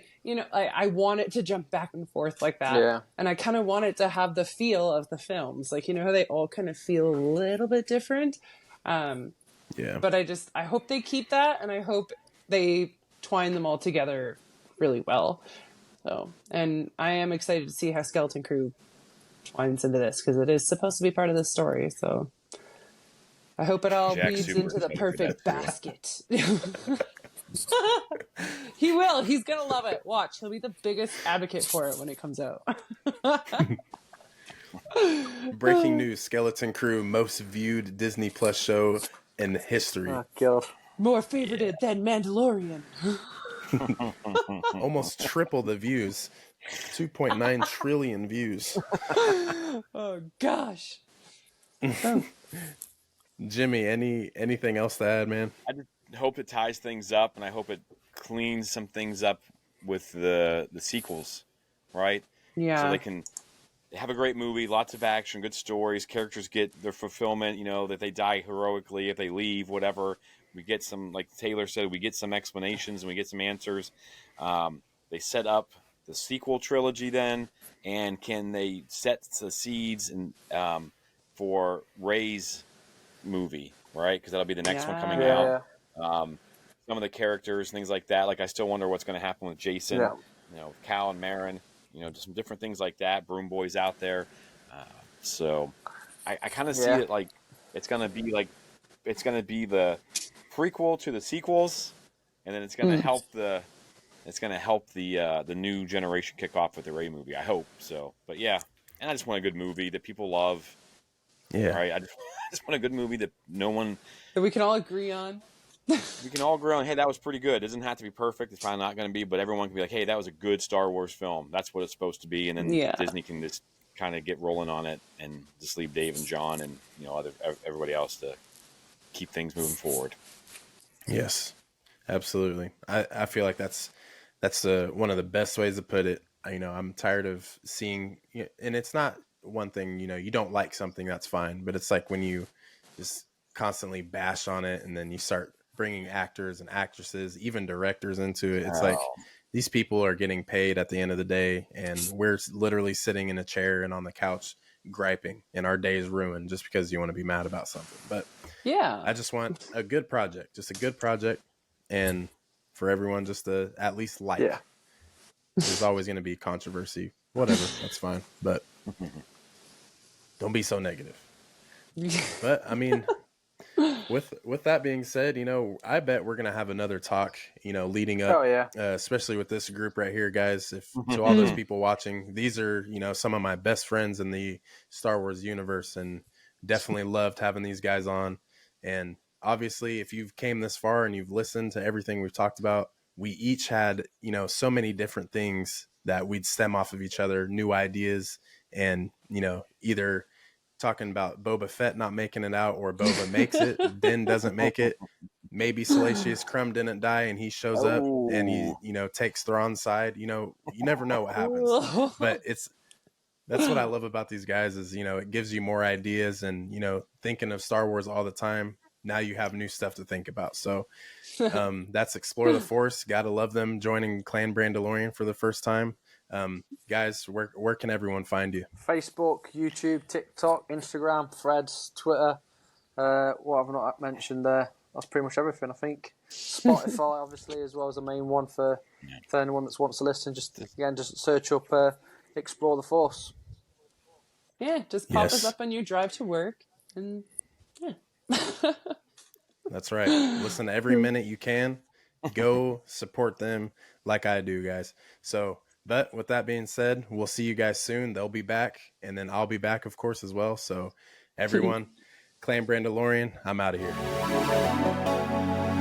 I want it to jump back and forth like that. Yeah. And I kind of want it to have the feel of the films. Like, how they all kind of feel a little bit different. Yeah. But I hope they keep that, and I hope they twine them all together really well. So, and I am excited to see how Skeleton Crew twines into this, because it is supposed to be part of the story. So I hope it all Jack's weaves super into the excited for perfect that, too. basket. He will. He's going to love it. Watch. He'll be the biggest advocate for it when it comes out. Breaking news: Skeleton Crew most viewed Disney Plus show in history. Oh, God. More favorited than Mandalorian. Almost triple the views. 2.9 trillion views. Oh, gosh. Jimmy, anything else to add, man? I just hope it ties things up, and I hope it cleans some things up with the sequels, right? Yeah. So they have a great movie, lots of action, good stories, characters get their fulfillment, that they die heroically if they leave, whatever. We get some, like Taylor said, we get some explanations and we get some answers. They set up the sequel trilogy then, and can they set the seeds and for Rey's movie, right? Because that'll be the next one coming Yeah. out. Some of the characters, things like that. Like, I still wonder what's going to happen with Jason, Yeah. Cal and Marin, just some different things like that. Broom Boy's out there. So I kind of see it like it's going to be the prequel to the sequels, and then it's going to help the new generation kick off with the Rey movie. I hope so. But yeah, and I just want a good movie that people love. Yeah. Right. I just want a good movie that that we can all agree on. We can all agree on, hey, that was pretty good. It doesn't have to be perfect. It's probably not going to be, but everyone can be like, hey, that was a good Star Wars film. That's what it's supposed to be. And then Disney can just kind of get rolling on it and just leave Dave and John and everybody else to keep things moving forward. Yes, absolutely. I feel like that's one of the best ways to put it. I'm tired of seeing, and it's not one thing, you don't like something, that's fine. But it's like when you just constantly bash on it, and then you start bringing actors and actresses, even directors into it. It's like these people are getting paid at the end of the day, and we're literally sitting in a chair and on the couch griping, and our day is ruined just because you want to be mad about something. But yeah, I just want a good project, and for everyone just to at least like. Yeah. There's always going to be controversy, whatever, that's fine, but don't be so negative. But I mean, with that being said, I bet we're gonna have another talk, leading up. Oh, yeah. Especially with this group right here, guys. If to all those people watching, these are some of my best friends in the Star Wars universe, and definitely loved having these guys on. And obviously, if you've came this far and you've listened to everything we've talked about, we each had so many different things that we'd stem off of each other, new ideas, and either talking about Boba Fett not making it out, or Boba makes it, Din doesn't make it. Maybe Salacious Crumb didn't die and he shows up and he, takes Thrawn's side. You never know what happens. But that's what I love about these guys is, it gives you more ideas, and, thinking of Star Wars all the time. Now you have new stuff to think about. So that's Explore the Force. Gotta love them joining Clan Brandolorian for the first time. Guys, where can everyone find you? Facebook, YouTube, TikTok, Instagram, Threads, Twitter. What have I not mentioned there? That's pretty much everything, I think. Spotify, obviously, as well as the main one for anyone that wants to listen. Just search up Explore the Force. Yeah, just pop us up on your drive to work, and That's right. Listen every minute you can. Go support them like I do, guys. So, but with that being said, we'll see you guys soon. They'll be back, and then I'll be back, of course, as well. So, everyone, Clan Brandolorian, I'm out of here.